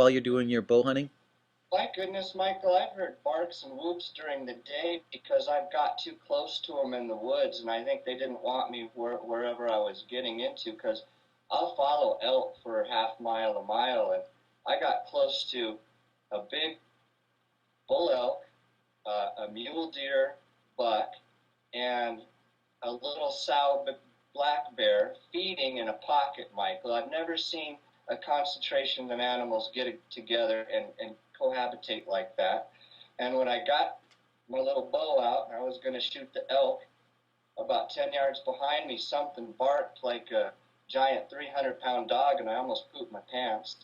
while you're doing your bow hunting? My goodness, Michael, I've heard barks and whoops during the day because I've got too close to them in the woods, and I think they didn't want me wherever I was getting into because I'll follow elk for half mile, a mile, and I got close to a big bull elk, a mule deer buck, and a little sow black bear feeding in a pocket, Michael. I've never seen a concentration of animals get together and cohabitate like that. And when I got my little bow out and I was going to shoot the elk, about 10 yards behind me, something barked like a giant 300-pound dog, and I almost pooped my pants.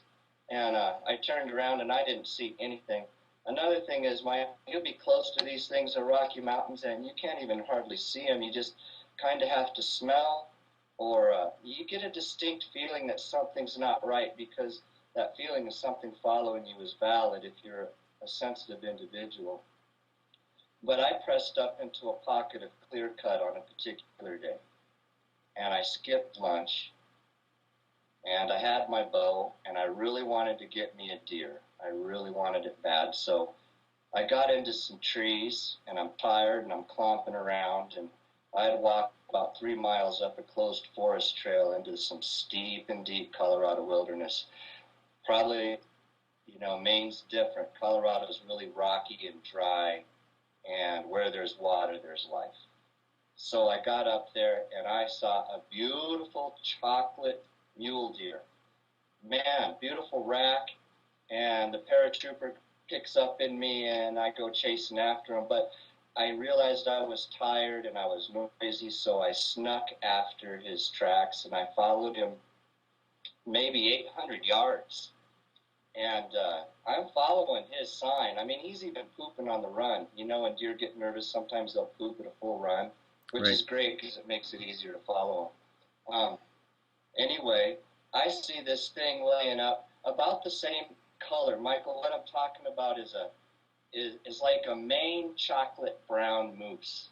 And I turned around and I didn't see anything. Another thing is, you'll be close to these things, the Rocky Mountains, and you can't even hardly see them. You just kind of have to smell, or you get a distinct feeling that something's not right because that feeling of something following you is valid if you're a sensitive individual. But I pressed up into a pocket of clear cut on a particular day, and I skipped lunch, and I had my bow, and I really wanted to get me a deer. I really wanted it bad, so I got into some trees, and I'm tired, and I'm clomping around, and I had walked about 3 miles up a closed forest trail into some steep and deep Colorado wilderness. Probably, Maine's different. Colorado's really rocky and dry, and where there's water, there's life. So I got up there, and I saw a beautiful chocolate mule deer. Man, beautiful rack, and the paratrooper picks up in me, and I go chasing after him, but I realized I was tired and I was noisy, so I snuck after his tracks, and I followed him maybe 800 yards. And I'm following his sign. I mean, he's even pooping on the run. When deer get nervous, sometimes they'll poop at a full run, which Right. is great because it makes it easier to follow him. Anyway, I see this thing laying up about the same color. Michael, what I'm talking about is like a Maine chocolate brown moose.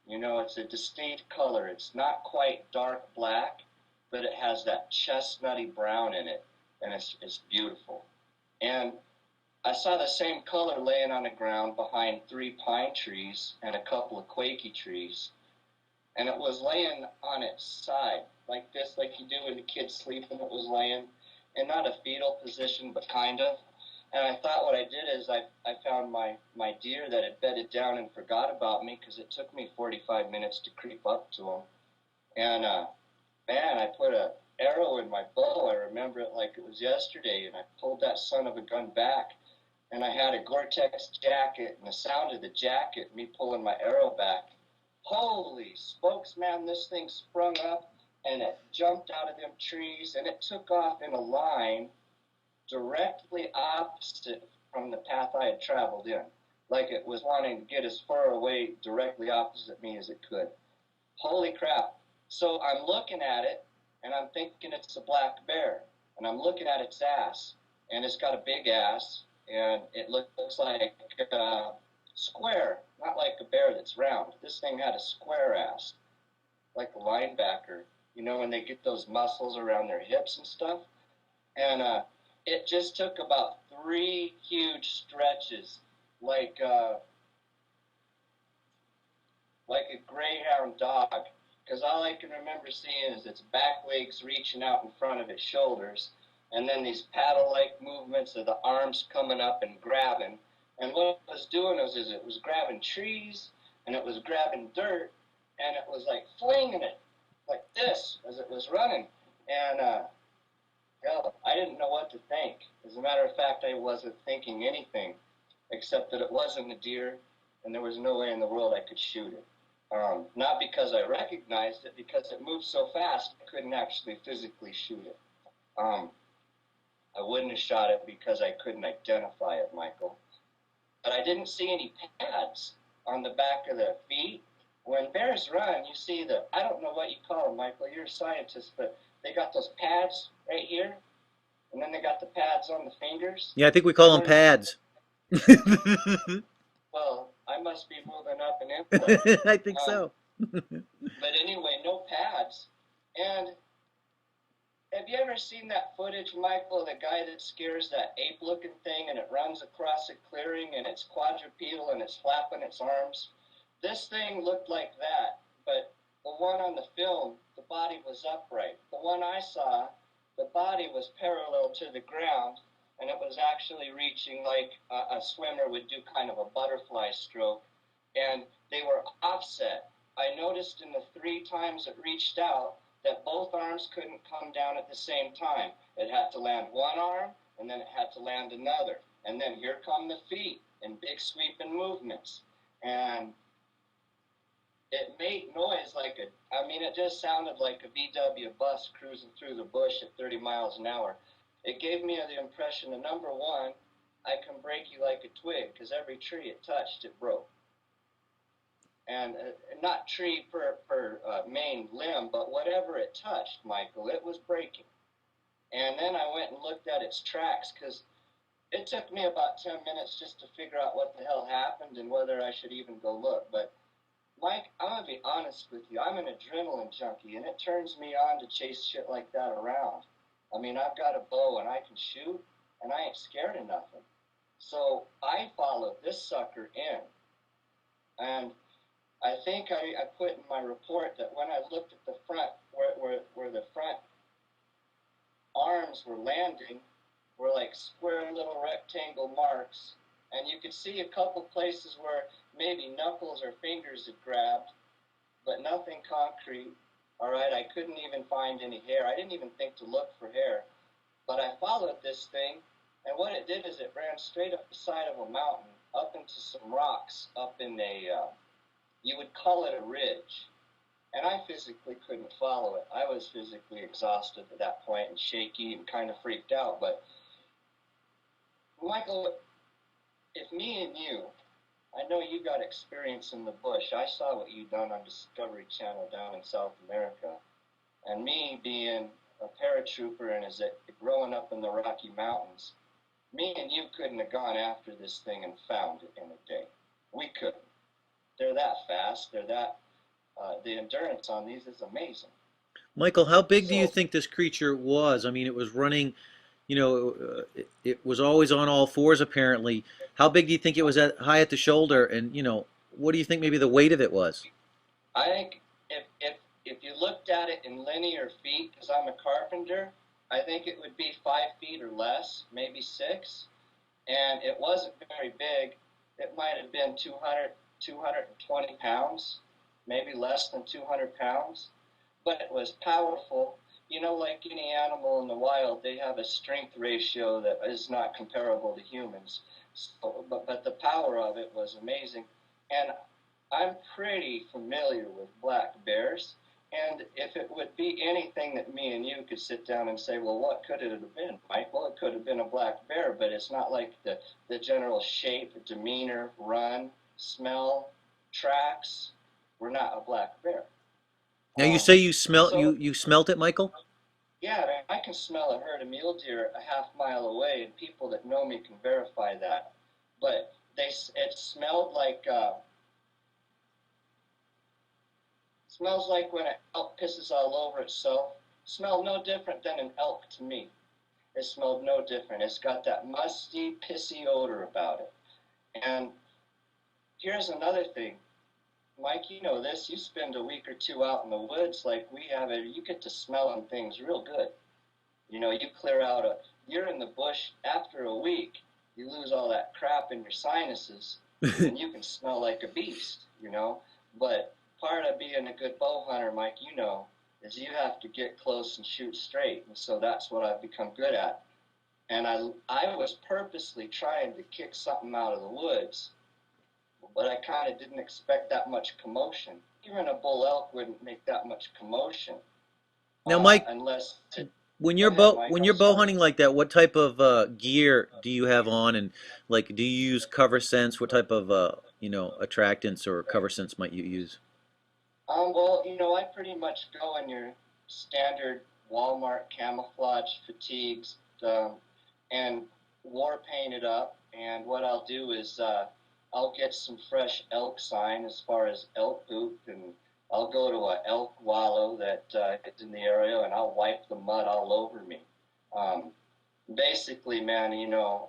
It's a distinct color. It's not quite dark black, but it has that chestnutty brown in it, and it's beautiful. And I saw the same color laying on the ground behind 3 pine trees and a couple of quaky trees, and it was laying on its side, like this, like you do when the kid's sleeping. It was laying in not a fetal position, but kind of. And I thought what I did is I found my deer that had bedded down and forgot about me because it took me 45 minutes to creep up to him. And, man, I put a arrow in my bow. I remember it like it was yesterday, and I pulled that son of a gun back. And I had a Gore-Tex jacket, and the sound of the jacket, me pulling my arrow back, holy smokes, man, this thing sprung up, and it jumped out of them trees, and it took off in a line directly opposite from the path I had traveled in, like it was wanting to get as far away directly opposite me as it could. Holy crap. So I'm looking at it, and I'm thinking it's a black bear, and I'm looking at its ass, and it's got a big ass, and it looks like a square, not like a bear that's round. This thing had a square ass, like a linebacker, when they get those muscles around their hips and stuff. And it just took about 3 huge stretches, like a greyhound dog, because all I can remember seeing is its back legs reaching out in front of its shoulders, and then these paddle-like movements of the arms coming up and grabbing. And what it was doing is it was grabbing trees, and it was grabbing dirt, and it was like flinging it like this as it was running. And hell, I didn't know what to think. As a matter of fact, I wasn't thinking anything except that it wasn't a deer, and there was no way in the world I could shoot it. Not because I recognized it, because it moved so fast I couldn't actually physically shoot it. I wouldn't have shot it because I couldn't identify it, Michael. But I didn't see any pads on the back of the feet. When bears run, you see I don't know what you call them, Michael, you're a scientist, but they got those pads right here, and then they got the pads on the fingers. Yeah, I think we call them pads. Well, I must be moving up in intellect. I think Um, so. but anyway, no pads. And, 'cause I didn't know what to think. As a matter of fact, I wasn't thinking anything except that it wasn't a deer, and there was no way in the world I could shoot it. Not because I recognized it, because it couldn't actually physically shoot it. I wouldn't have shot it because I couldn't identify it, Michael. But I didn't see any pads on the back of the feet. When bears run, you see Have you ever seen that footage, Michael, of the guy that scares that ape-looking thing and it runs across a clearing and it's quadrupedal and it's flapping its arms? This thing looked like that, but the one on the film, the body was upright. The one I saw, the body was parallel to the ground, and it was actually reaching like a swimmer would do, kind of a butterfly stroke, and they were offset. I noticed in the 3 times it reached out that both arms couldn't come down at the same time. It had to land one arm, and then it had to land another. And then here come the feet in big sweeping movements. And it made noise like it just sounded like a VW bus cruising through the bush at 30 miles an hour. It gave me the impression that, number one, I can break you like a twig, because every tree it touched, it broke. And not tree per main limb, but whatever it touched, Michael, it was breaking. And then I went and looked at its tracks, because it took me about 10 minutes just to figure out what the hell happened and whether I should even go look. But Mike, I'm going to be honest with you. I'm an adrenaline junkie, and it turns me on to chase shit like that around. I mean, I've got a bow, and I can shoot, and I ain't scared of nothing. So I followed this sucker in. And I think I put in my report that when I looked at the front, where the front arms were landing, were like square little rectangle marks, and you could see a couple places where maybe knuckles or fingers had grabbed, but nothing concrete. All right, I couldn't even find any hair. I didn't even think to look for hair, but I followed this thing, and what it did is it ran straight up the side of a mountain, up into some rocks, up in you would call it a ridge. And I physically couldn't follow it. I was physically exhausted at that point and shaky and kind of freaked out. But, Michael, if me and you, I know you got experience in the bush. I saw what you done on Discovery Channel down in South America. And me being a paratrooper and growing up in the Rocky Mountains, me and you couldn't have gone after this thing and found it in a day. We couldn't. They're that fast. They're that. The endurance on these is amazing. Michael, how big do you So think this creature was? I mean, it was running, it was always on all fours apparently. How big do you think it was high at the shoulder? And, what do you think maybe the weight of it was? I think if you looked at it in linear feet, because I'm a carpenter, I think it would be 5 feet or less, maybe 6. And it wasn't very big. It might have been 220 pounds, maybe less than 200 pounds. But it was powerful. Like any animal in the wild, they have a strength ratio that is not comparable to humans. So, but the power of it was amazing. And I'm pretty familiar with black bears. And if it would be anything that me and you could sit down and say, well, what could it have been, Mike? Well, it could have been a black bear, but it's not like the general shape, demeanor, run, smell, tracks. We're not a black bear. Now you say So you smelt it, Michael? yeah, I can smell a herd of mule deer a half mile away, and people that know me can verify that. But it smells like when an elk pisses all over itself. Smelled no different than an elk to me. It smelled no different. It's got that musty, pissy odor about it. And here's another thing. Mike, you know this. You spend a week or two out in the woods like we have it. You get to smelling things real good. You clear out you're in the bush after a week, you lose all that crap in your sinuses, and you can smell like a beast. But part of being a good bow hunter, Mike, is you have to get close and shoot straight. And so that's what I've become good at. And I was purposely trying to kick something out of the woods, but I kind of didn't expect that much commotion. Even a bull elk wouldn't make that much commotion Now, Mike, unless to. when Go you're ahead, bow Mike. when I'm you're bow sorry. hunting like that, what type of gear do you have on, and like, do you use cover scents? What type of attractants or cover scents might you use? Well, I pretty much go in your standard Walmart camouflage fatigues, and war painted up. And what I'll do is I'll get some fresh elk sign as far as elk poop and I'll go to a elk wallow that is in the area, and I'll wipe the mud all over me. Um, Basically, man,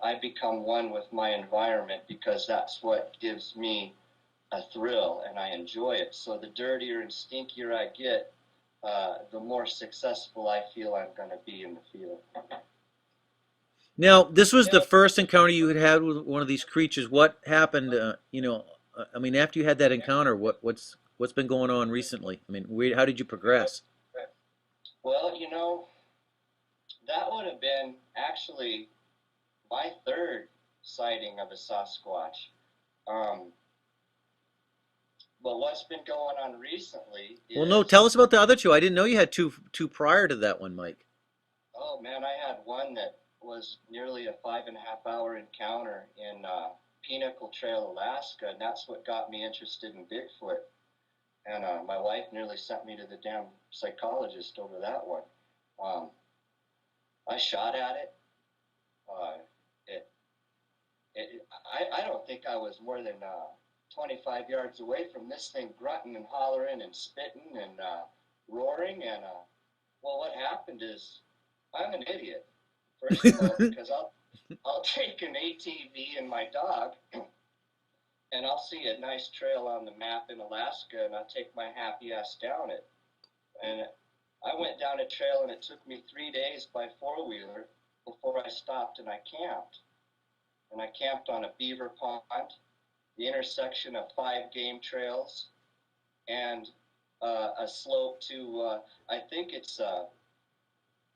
I become one with my environment because that's what gives me a thrill, and I enjoy it. So the dirtier and stinkier I get, the more successful I feel I'm going to be in the field. Now, this was the first encounter you had had with one of these creatures. What happened? I mean, after you had that encounter, what's been going on recently? I mean, how did you progress? Well, that would have been actually my third sighting of a Sasquatch. Um, but what's been going on recently Well, no, is, tell us about the other two. I didn't know you had two prior to that one, Mike. oh man, I had one that was nearly a 5.5 hour encounter in Pinnacle Trail, Alaska, and that's what got me interested in Bigfoot. And my wife nearly sent me to the damn psychologist over that one. Um, I shot at it. Uh, it, I don't think I was more than 25 yards away from this thing grunting and hollering and spitting and roaring. And well, what happened is I'm an idiot, first of all, because I'll take an ATV and my dog, and I'll see a nice trail on the map in Alaska, and I'll take my happy ass down it. And I went down a trail, and it took me 3 days by four-wheeler before I stopped and I camped. And I camped on a beaver pond, the intersection of 5 game trails, and a slope to, I think it's the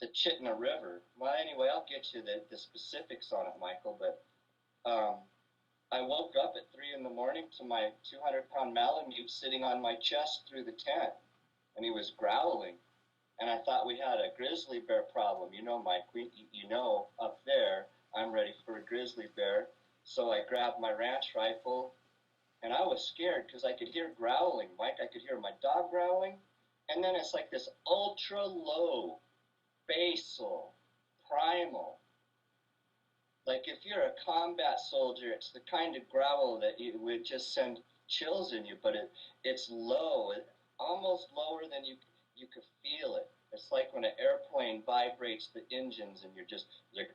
Chitna River. Well, anyway, I'll get you the specifics on it, Michael, but I woke up at 3 in the morning to my 200-pound Malamute sitting on my chest through the tent, and he was growling. And I thought we had a grizzly bear problem. Mike, up there, I'm ready for a grizzly bear. So I grabbed my ranch rifle, and I was scared because I could hear growling. Mike, I could hear my dog growling, and then it's like this ultra low, basal, primal. Like if you're a combat soldier, it's the kind of growl that it would just send chills in you, but it's low, almost lower than you could feel it. It's like when an airplane vibrates the engines and you're just like,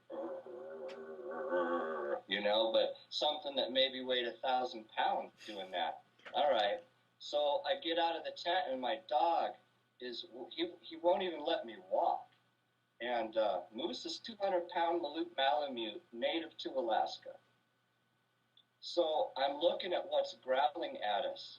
but something that maybe weighed 1,000 pounds doing that. All right. So I get out of the tent and my dog he won't even let me walk. And Moose is 200-pound Malamute, native to Alaska. So I'm looking at what's growling at us,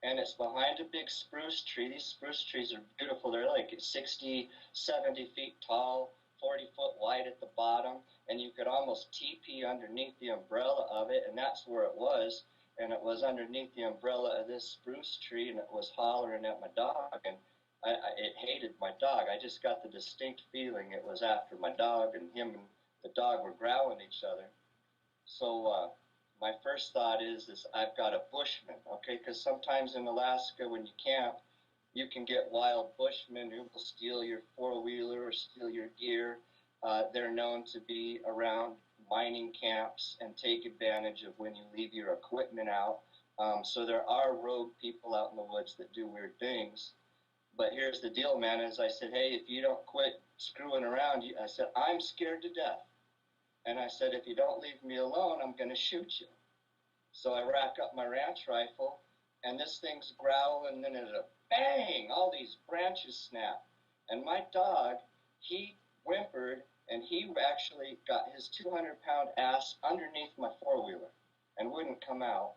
and it's behind a big spruce tree. These spruce trees are beautiful. They're like 60, 70 feet tall, 40-foot wide at the bottom, and you could almost teepee underneath the umbrella of it, and that's where it was. And it was underneath the umbrella of this spruce tree, and it was hollering at my dog, and it hated my dog. I just got the distinct feeling it was after my dog, and him and the dog were growling at each other. So my first thought is I've got a bushman, okay? Because sometimes in Alaska when you camp, you can get wild bushmen who will steal your four-wheeler or steal your gear. They're known to be around mining camps and take advantage of when you leave your equipment out. So there are rogue people out in the woods that do weird things. But here's the deal, man, is I said, hey, if you don't quit screwing around, I said, I'm scared to death. And I said, if you don't leave me alone, I'm going to shoot you. So I rack up my ranch rifle, and this thing's growling, and then there's a bang, all these branches snap. And my dog, he whimpered, and he actually got his 200-pound ass underneath my four-wheeler and wouldn't come out.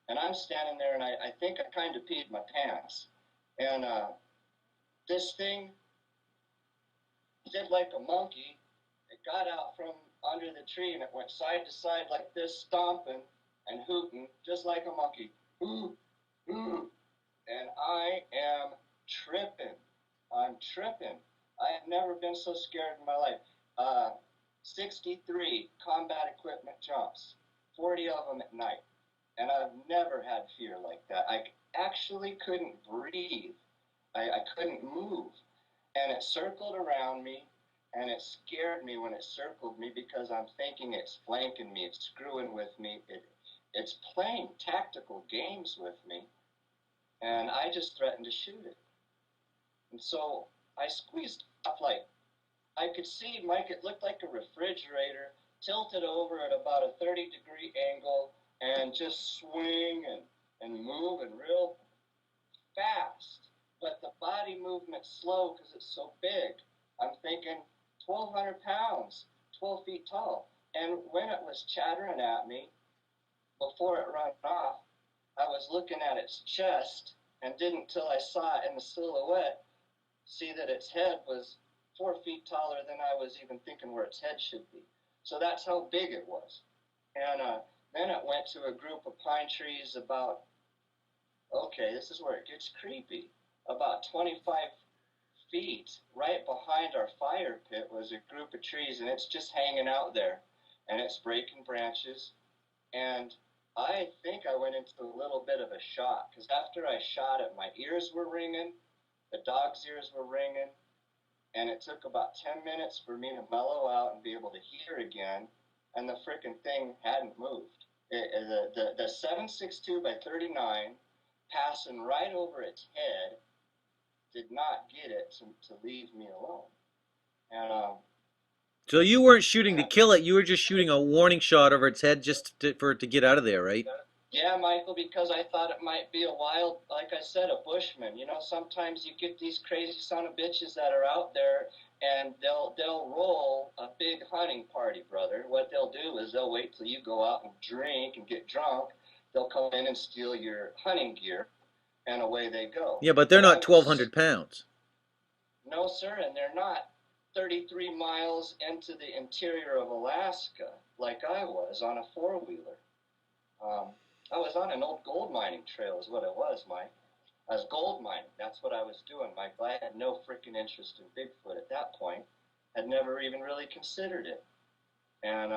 And I'm standing there, and I think I kind of peed my pants. And this thing did like a monkey. It got out from under the tree, and it went side to side like this, stomping and hooting, just like a monkey. Ooh, ooh. And I am tripping. I'm tripping. I have never been so scared in my life. 63 combat equipment jumps, 40 of them at night. And I've never had fear like that. I actually couldn't breathe. I couldn't move. And it circled around me, and it scared me when it circled me because I'm thinking it's flanking me, it's screwing with me, it's playing tactical games with me. and I just threatened to shoot it. And so I squeezed up like I could see, Mike, it looked like a refrigerator tilted over at about a 30-degree angle and just swing and move and real fast. But the body movement slow because it's so big. I'm thinking 1,200 pounds, 12 feet tall. And when it was chattering at me, before it ran off, I was looking at its chest and didn't, till I saw it in the silhouette, see that its head was 4 feet taller than I was even thinking where its head should be. So that's how big it was. And then it went to a group of pine trees about, okay, this is where it gets creepy. About 25 feet right behind our fire pit was a group of trees, and it's just hanging out there. And it's breaking branches. And I think I went into a little bit of a shock because after I shot it, my ears were ringing, the dog's ears were ringing, and it took about 10 minutes for me to mellow out and be able to hear again, and the frickin' thing hadn't moved. The 7.62 by 39 passing right over its head did not get it to leave me alone. And So you weren't shooting to kill it, you were just shooting a warning shot over its head just for it to get out of there, right? yeah, Michael, because I thought it might be a wild, like I said, a bushman. You know, sometimes you get these crazy son of bitches that are out there, and they'll roll a big hunting party, brother. What they'll do is they'll wait till you go out and drink and get drunk. They'll come in and steal your hunting gear, and away they go. Yeah, but they're And I not was 1,200 pounds. no, sir, and they're not 33 miles into the interior of Alaska like I was on a four-wheeler. Um, I was on an old gold mining trail is what it was, Mike. I was gold mining. That's what I was doing, Michael. I had no freaking interest in Bigfoot at that point. Had never even really considered it. And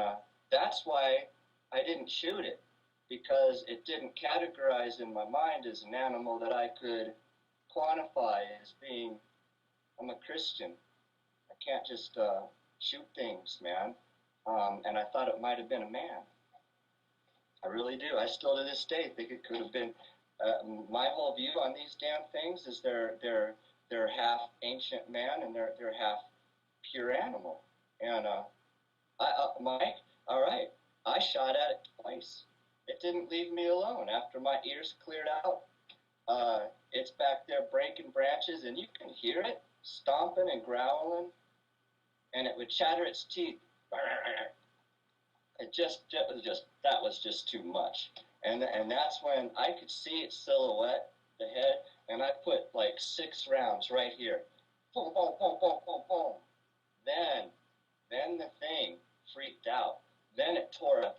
that's why I didn't shoot it, because it didn't categorize in my mind as an animal that I could quantify as being, I'm a Christian. I can't just shoot things, man. And I thought it might have been a man. I really do. I still to this day think it could have been. My whole view on these damn things is they're half ancient man and they're half pure animal. And Mike, all right, I shot at it twice. It didn't leave me alone. After my ears cleared out, it's back there breaking branches, and you can hear it stomping and growling, and it would chatter its teeth. That was just too much. And that's when I could see its silhouette, the head, and I put like 6 rounds right here. Boom, boom, boom, boom, boom, boom. Then the thing freaked out. Then it tore up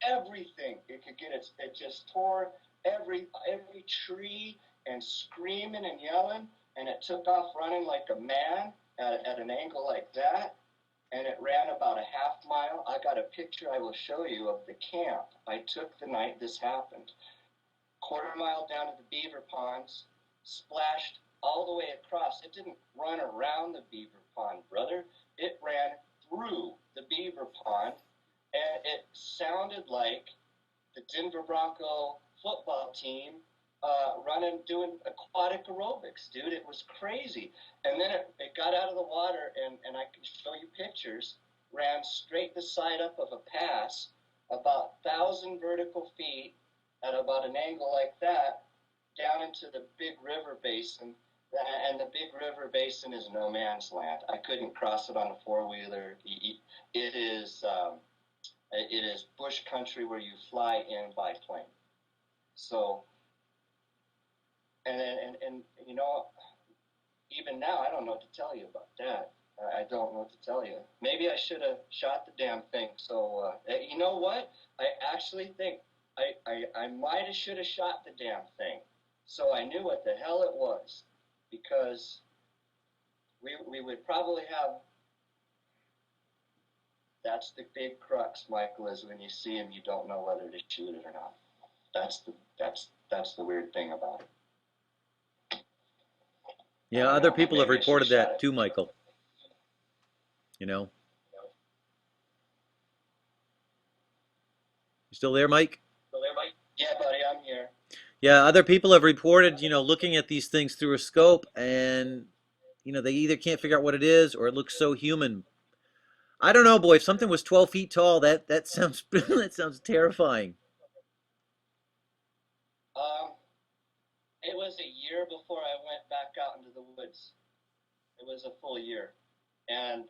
everything it could get. It just tore every tree and screaming and yelling, and it took off running like a man at an angle like that. And it ran about a half-mile. I got a picture I will show you of the camp I took the night this happened. Quarter-mile down to the beaver ponds, splashed all the way across. It didn't run around the beaver pond, brother. It ran through the beaver pond, and it sounded like the Denver Bronco football team running, doing aquatic aerobics, dude. It was crazy. And then it got out of the water, and I can show you pictures, ran straight the side up of a pass, about 1,000 vertical feet at about an angle like that, down into the big river basin. And the big river basin is no man's land. I couldn't cross it on a four-wheeler. It is bush country where you fly in by plane. So, and you know, even now, I don't know what to tell you about that. I don't know what to tell you. Maybe I should have shot the damn thing. So, you know what? I actually think I might have should have shot the damn thing, so I knew what the hell it was, because we would probably have. That's the big crux, Michael, is when you see him, you don't know whether to shoot it or not. That's the weird thing about it. Yeah, other people have Maybe I should have reported shot that it. too, Michael. You know. You still there, Mike? Yeah, buddy, I'm here. Yeah, other people have reported, looking at these things through a scope and, they either can't figure out what it is or it looks so human. I don't know, boy. If something was 12 feet tall, that sounds that sounds terrifying. Um, it was a year before I went back out into the woods. It was a full year, and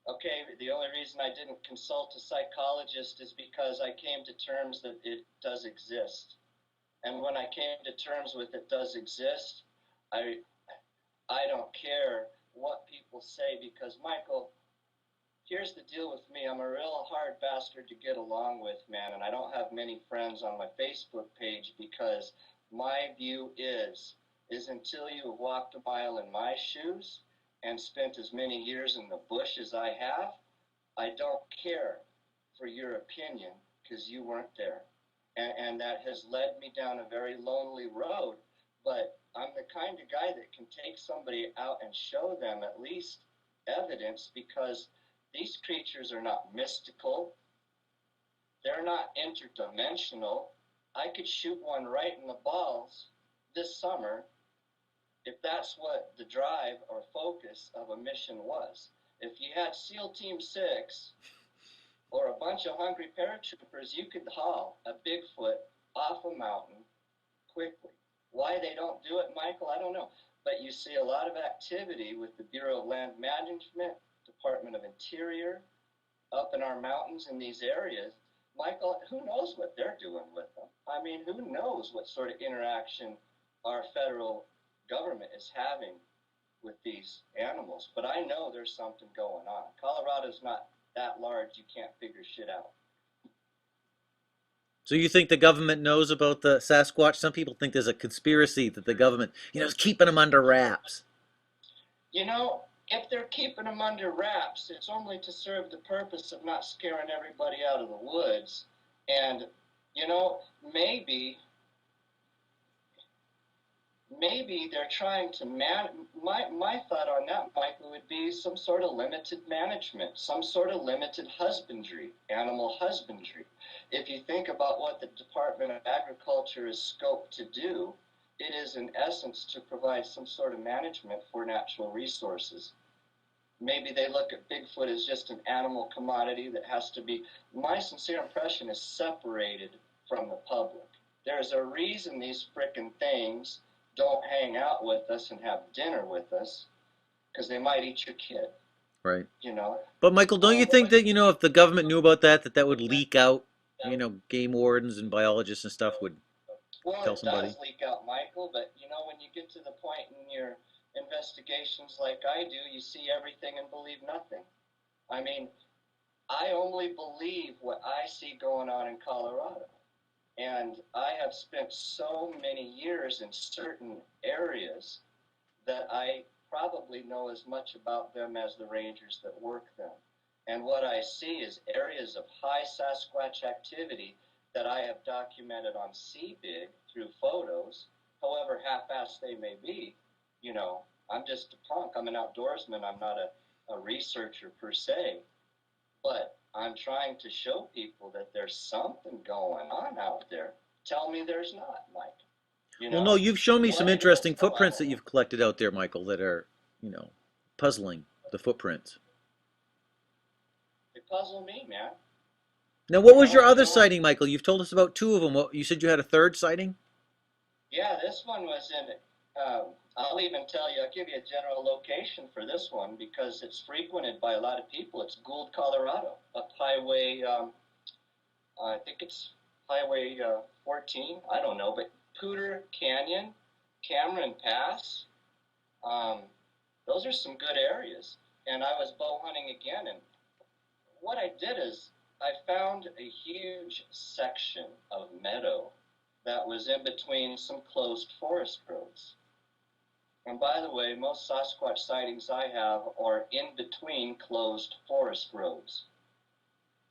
okay, the only reason I didn't consult a psychologist is because I came to terms that it does exist. And when I came to terms with it does exist, I I don't care what people say because Michael, here's the deal with me. I'm a real hard bastard to get along with, man, and I don't have many friends on my Facebook page because my view is until you have walked a mile in my shoes and spent as many years in the bush as I have, I don't care for your opinion because you weren't there. And that has led me down a very lonely road. But I'm the kind of guy that can take somebody out and show them at least evidence because these creatures are not mystical, they're not interdimensional. I could shoot one right in the balls this summer if that's what the drive or focus of a mission was. If you had SEAL Team 6 or a bunch of hungry paratroopers, you could haul a Bigfoot off a mountain quickly. Why they don't do it, Michael, I don't know. But you see a lot of activity with the Bureau of Land Management, Department of Interior, up in our mountains in these areas. Michael, who knows what they're doing with them? I mean, who knows what sort of interaction our federal government is having with these animals? But I know there's something going on. Colorado's not that large, you can't figure shit out. So you think the government knows about the Sasquatch? Some people think there's a conspiracy that the government, is keeping them under wraps. You know, if they're keeping them under wraps, it's only to serve the purpose of not scaring everybody out of the woods. And, you know, maybe they're trying to my thought on that, Michael, would be some sort of limited management, some sort of limited husbandry, animal husbandry. If you think about what the Department of Agriculture is scoped to do, it is in essence to provide some sort of management for natural resources. Maybe they look at Bigfoot as just an animal commodity that has to be, my sincere impression is separated from the public. There's a reason these frickin' things don't hang out with us and have dinner with us because they might eat your kid, Right. you know. But Michael, don't you think that, if the government knew about that, that would leak out? Game wardens and biologists and stuff would Well, tell it somebody. does leak out, Michael, but you know, when you get to the point in your investigations like I do, you see everything and believe nothing. I mean, I only believe what I see going on in Colorado. And I have spent so many years in certain areas that I probably know as much about them as the rangers that work them. And what I see is areas of high Sasquatch activity that I have documented on CBIG through photos, however half-assed they may be. You know, I'm just a punk. I'm an outdoorsman. I'm not a researcher per se. But I'm trying to show people that there's something going on out there. Tell me there's not, Mike. You Well, no, know, you've shown me let some me know. interesting footprints that you've collected out there, Michael, that are, puzzling. The footprints. They puzzle me, man. Now, what You was your know, I other don't. sighting, Michael? You've told us about two of them. What, you said you had a third sighting? Yeah, this one was in. I'll even tell you. I'll give you a general location for this one because it's frequented by a lot of people. It's Gould, Colorado, up Highway. I think it's Highway 14. I don't know, but Pooter Canyon, Cameron Pass. Um, those are some good areas. And I was bow hunting again, and what I did is I found a huge section of meadow that was in between some closed forest roads. And by the way, most Sasquatch sightings I have are in between closed forest roads.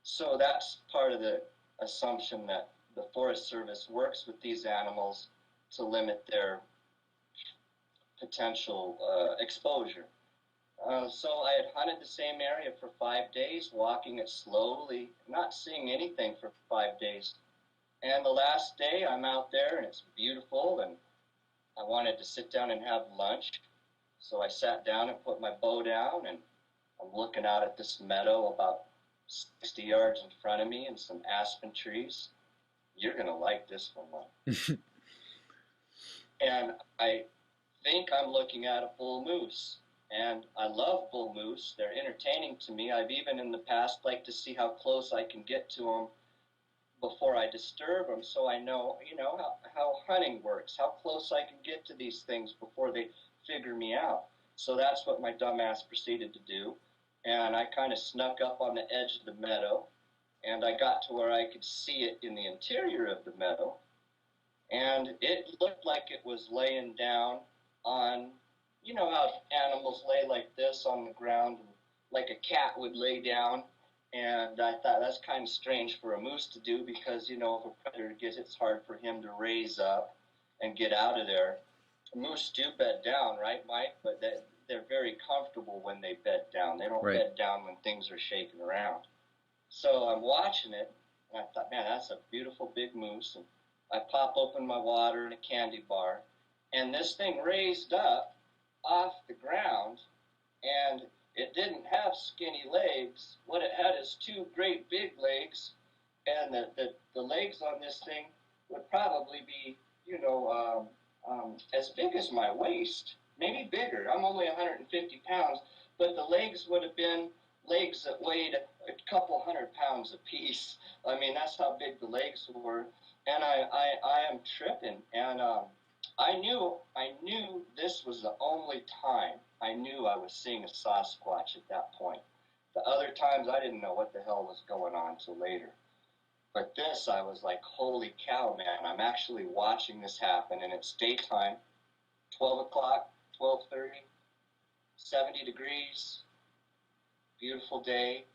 So that's part of the assumption that the Forest Service works with these animals to limit their potential exposure. So I had hunted the same area for 5 days, walking it slowly, not seeing anything for 5 days. And the last day I'm out there and it's beautiful and I wanted to sit down and have lunch. So I sat down and put my bow down and I'm looking out at this meadow about 60 yards in front of me and some aspen trees. You're going to like this one, Mom. And I think I'm looking at a bull moose. And I love bull moose. They're entertaining to me. I've even in the past liked to see how close I can get to them before I disturb them so I know, how hunting works, how close I can get to these things before they figure me out. So that's what my dumbass proceeded to do. And I kind of snuck up on the edge of the meadow and I got to where I could see it in the interior of the meadow. And it looked like it was laying down on, how animals lay like this on the ground, like a cat would lay down. And I thought that's kind of strange for a moose to do because, if a predator gets it, it's hard for him to raise up and get out of there. Moose do bed down, right, Mike? But they're very comfortable when they bed down. They don't Right. bed down when things are shaking around. So I'm watching it, and I thought, man, that's a beautiful big moose. And I pop open my water and a candy bar, and this thing raised up off the ground, and it didn't have skinny legs. What it had is two great big legs, and the legs on this thing would probably be, as big as my waist, maybe bigger. I'm only 150 pounds, but the legs would have been legs that weighed a couple 100 pounds apiece. I mean, that's how big the legs were. And I am tripping, and I knew this was the only time I knew I was seeing a Sasquatch at that point. The other times I didn't know what the hell was going on till later. But this, I was like, holy cow, man, I'm actually watching this happen, and it's daytime, 12 o'clock, 12:30, 70 degrees, beautiful day,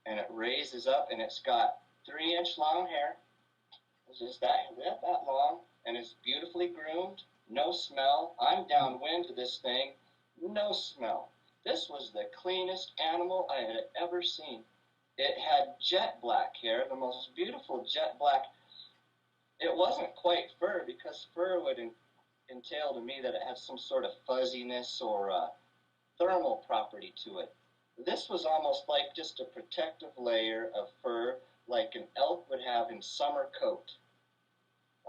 and it raises up, and it's got 3-inch long hair. It's just that long, and it's beautifully groomed, no smell. I'm downwind to this thing, no smell. This was the cleanest animal I had ever seen. It had jet black hair, the most beautiful jet black. It wasn't quite fur because fur would entail to me that it had some sort of fuzziness or thermal property to it. This was almost like just a protective layer of fur like an elk would have in summer coat.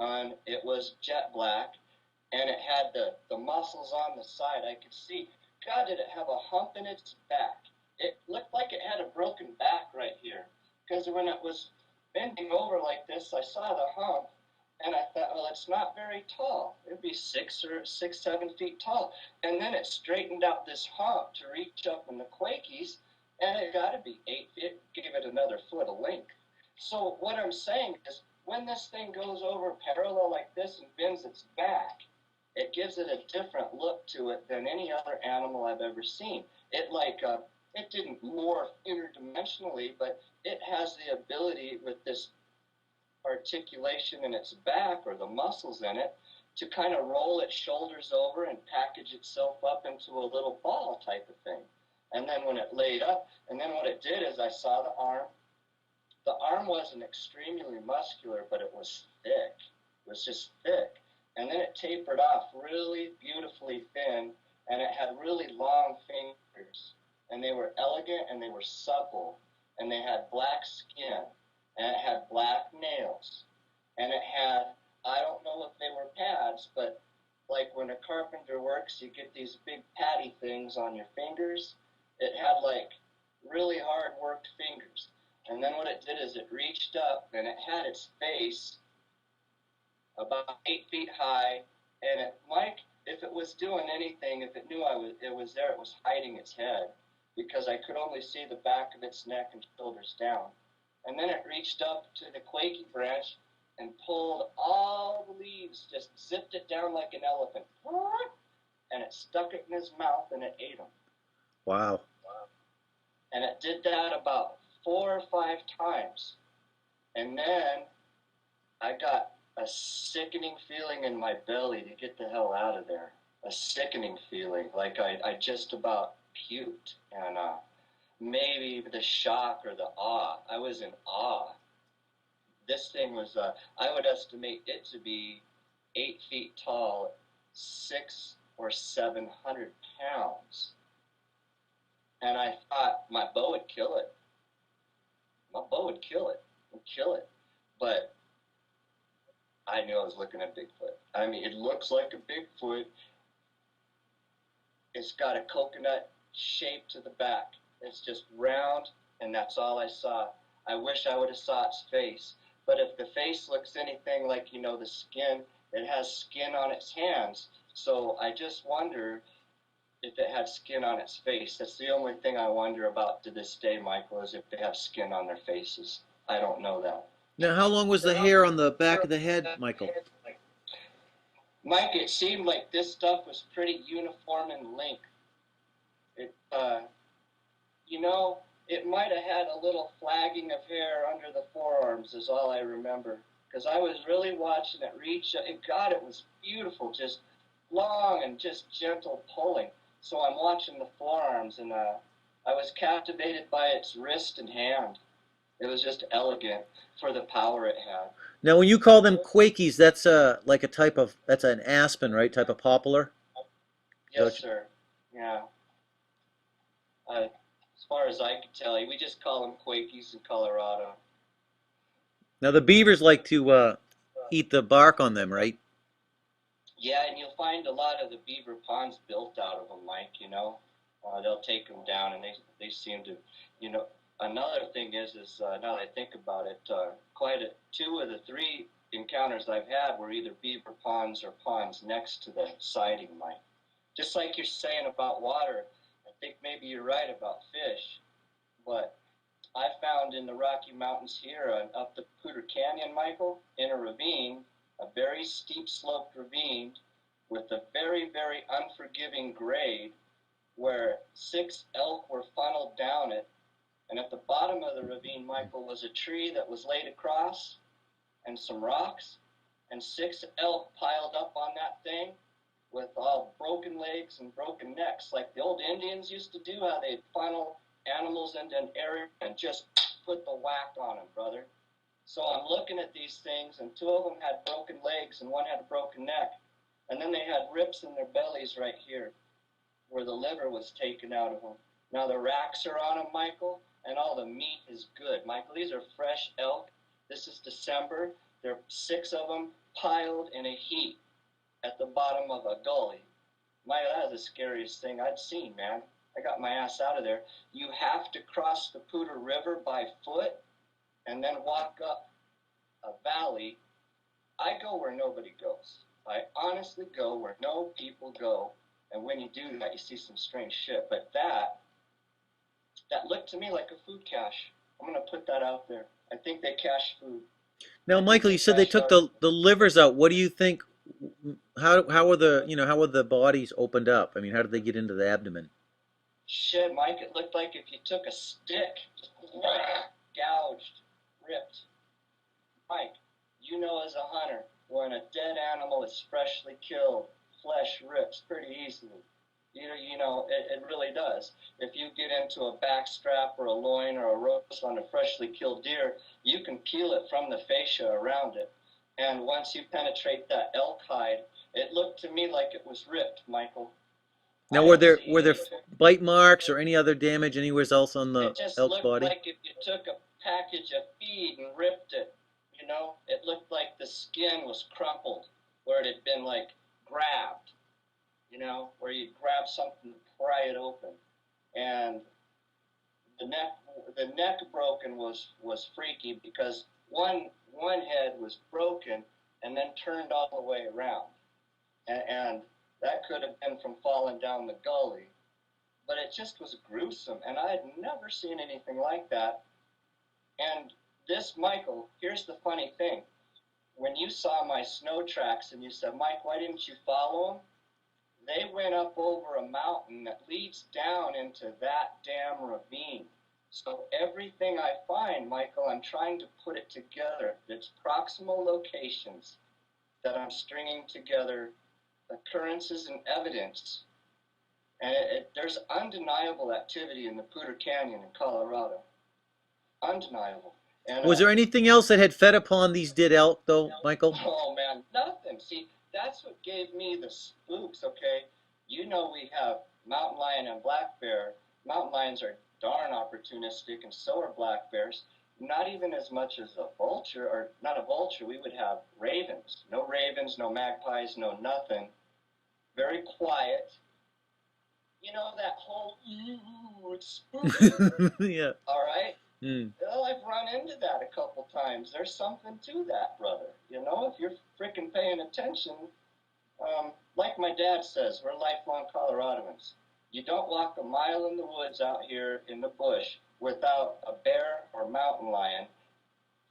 And it was jet black, and it had the muscles on the side. I could see, God, did it have a hump in its back. It looked like it had a broken back right here, because when it was bending over like this, I saw the hump, and I thought, well, it's not very tall. It'd be 7 feet tall. And then it straightened out this hump to reach up in the Quakies, and it got to be 8 feet, give it another foot of length. So what I'm saying is, when this thing goes over parallel like this and bends its back, it gives it a different look to it than any other animal I've ever seen. It didn't morph interdimensionally, but it has the ability with this articulation in its back or the muscles in it to kind of roll its shoulders over and package itself up into a little ball type of thing. And then when it laid up, and then what it did is I saw the arm. The arm wasn't extremely muscular, but it was thick. It was just thick. And then it tapered off really beautifully thin, and it had really long fingers. And they were elegant, and they were supple, and they had black skin, and it had black nails. And it had, I don't know if they were pads, but like when a carpenter works, you get these big patty things on your fingers. It had like really hard worked fingers. And then what it did is it reached up, and it had its face about 8 feet high. And it, Mike, if it was doing anything, if it knew it was there, it was hiding its head because I could only see the back of its neck and shoulders down. And then it reached up to the Quakey branch and pulled all the leaves, just zipped it down like an elephant, and it stuck it in his mouth and it ate him. Wow. And it did that about 4 or 5 times. And then I got a sickening feeling in my belly to get the hell out of there. A sickening feeling, like I just about puked. And maybe the shock or the awe. I was in awe. this thing was, I would estimate it to be 8 feet tall, 600 or 700 pounds. And I thought my bow would kill it. My bow would kill it. Would kill it. But I knew I was looking at Bigfoot. I mean, it looks like a Bigfoot. It's got a coconut shape to the back. It's just round, and that's all I saw. I wish I would have saw its face. But if the face looks anything like, the skin, it has skin on its hands. So I just wonder if it had skin on its face. That's the only thing I wonder about to this day, Michael, is if they have skin on their faces. I don't know that. Now, how long was the hair on the back of the head, Michael? Mike, it seemed like this stuff was pretty uniform in length. It, it might have had a little flagging of hair under the forearms is all I remember. Because I was really watching it reach. God, it was beautiful, just long and just gentle pulling. So I'm watching the forearms, and I was captivated by its wrist and hand. It was just elegant for the power it had. Now, when you call them quakies, that's like a type of that's an aspen, right? Type of poplar. Yes, sir. Yeah. As far as I can tell you, we just call them Quakies in Colorado. Now, the beavers like to eat the bark on them, right? Yeah, and you'll find a lot of the beaver ponds built out of them, Mike. They'll take them down, and they seem to, you know. Another thing is now that I think about it, two of the three encounters I've had were either beaver ponds or ponds next to the siding, Mike. Just like you're saying about water, I think maybe you're right about fish, but I found in the Rocky Mountains here up the Pooter Canyon, Michael, in a ravine, a very steep sloped ravine with a very, very unforgiving grade where 6 elk were funneled down it. And at the bottom of the ravine, Michael, was a tree that was laid across and some rocks, and 6 elk piled up on that thing with all broken legs and broken necks, like the old Indians used to do, how they'd funnel animals into an area and just put the whack on them, brother. So I'm looking at these things, and 2 of them had broken legs and one had a broken neck. And then they had rips in their bellies right here, where the liver was taken out of them. Now the racks are on them, Michael, and all the meat is good. Michael, these are fresh elk. This is December. There are 6 of them piled in a heap at the bottom of a gully. Michael, that is the scariest thing I'd seen, man. I got my ass out of there. You have to cross the Poudre River by foot and then walk up a valley. I go where nobody goes. I honestly go where no people go. And when you do that, you see some strange shit. But that looked to me like a food cache. I'm going to put that out there. I think they cache food. Now, Michael, you said they took the livers out. What do you think? How were the bodies opened up? I mean, how did they get into the abdomen? Shit, Mike, it looked like if you took a stick, gouged, ripped. Mike, as a hunter, when a dead animal is freshly killed, flesh rips pretty easily. It really does. If you get into a backstrap or a loin or a roast on a freshly killed deer, you can peel it from the fascia around it. And once you penetrate that elk hide, it looked to me like it was ripped, Michael. Now, were there bite marks or any other damage anywhere else on the elk's body? It just looked like if you took a package of feed and ripped it, it looked like the skin was crumpled, where it had been like grabbed, where you grab something to pry it open. And the neck broken was freaky because one head was broken and then turned all the way around. And that could have been from falling down the gully. But it just was gruesome, and I had never seen anything like that. And this, Michael, here's the funny thing. When you saw my snow tracks and you said, Mike, why didn't you follow them? They went up over a mountain that leads down into that damn ravine. So everything I find, Michael, I'm trying to put it together. It's proximal locations that I'm stringing together occurrences and evidence. And there's undeniable activity in the Poudre Canyon in Colorado. Undeniable. And Was there anything else that had fed upon these dead elk, though, Michael? oh man, nothing. See, that's what gave me the spooks. Okay, you know we have mountain lion and black bear. Mountain lions are darn opportunistic, and so are black bears. Not even as much as a vulture, or not a vulture. We would have ravens. No ravens, no magpies, no nothing. Very quiet. You know that whole ooh, it's spooky. Yeah. All right. Mm. Well, I've run into that a couple times. There's something to that, brother. You know, if you're freaking paying attention, like my dad says, we're lifelong Coloradans. You don't walk a mile in the woods out here in the bush without a bear or mountain lion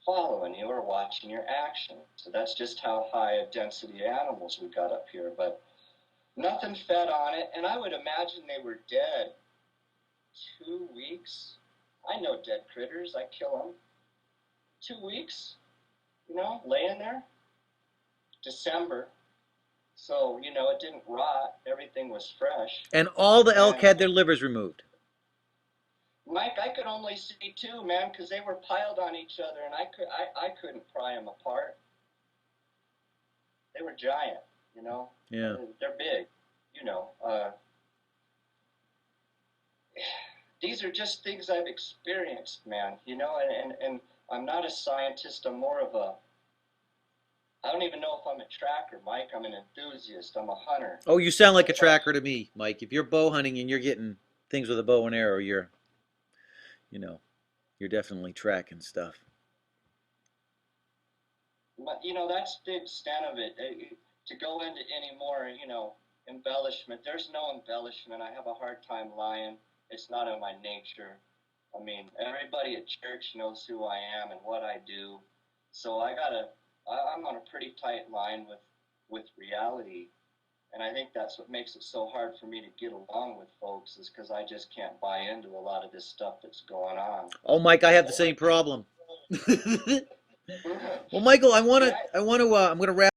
following you or watching your action. So that's just how high a density of animals we got up here. But nothing fed on it, and I would imagine they were dead 2 weeks. I know dead critters. I kill them. 2 weeks, laying there. December. So, it didn't rot. Everything was fresh. And all the elk And had their livers removed. Mike, I could only see two, man, because they were piled on each other, and I couldn't pry them apart. They were giant, Yeah. They're big, you know. These are just things I've experienced, man, and I'm not a scientist. I'm more of I don't even know if I'm a tracker, Mike. I'm an enthusiast. I'm a hunter. Oh, you sound like a tracker to me, Mike. If you're bow hunting and you're getting things with a bow and arrow, you know, you're definitely tracking stuff. But, that's the extent of it. To go into any more, embellishment, there's no embellishment. I have a hard time lying. It's not in my nature. I mean, everybody at church knows who I am and what I do. So I'm on a pretty tight line with reality. And I think that's what makes it so hard for me to get along with folks is because I just can't buy into a lot of this stuff that's going on. Oh, Mike, I have the same problem. Well, Michael, See, I'm going to wrap.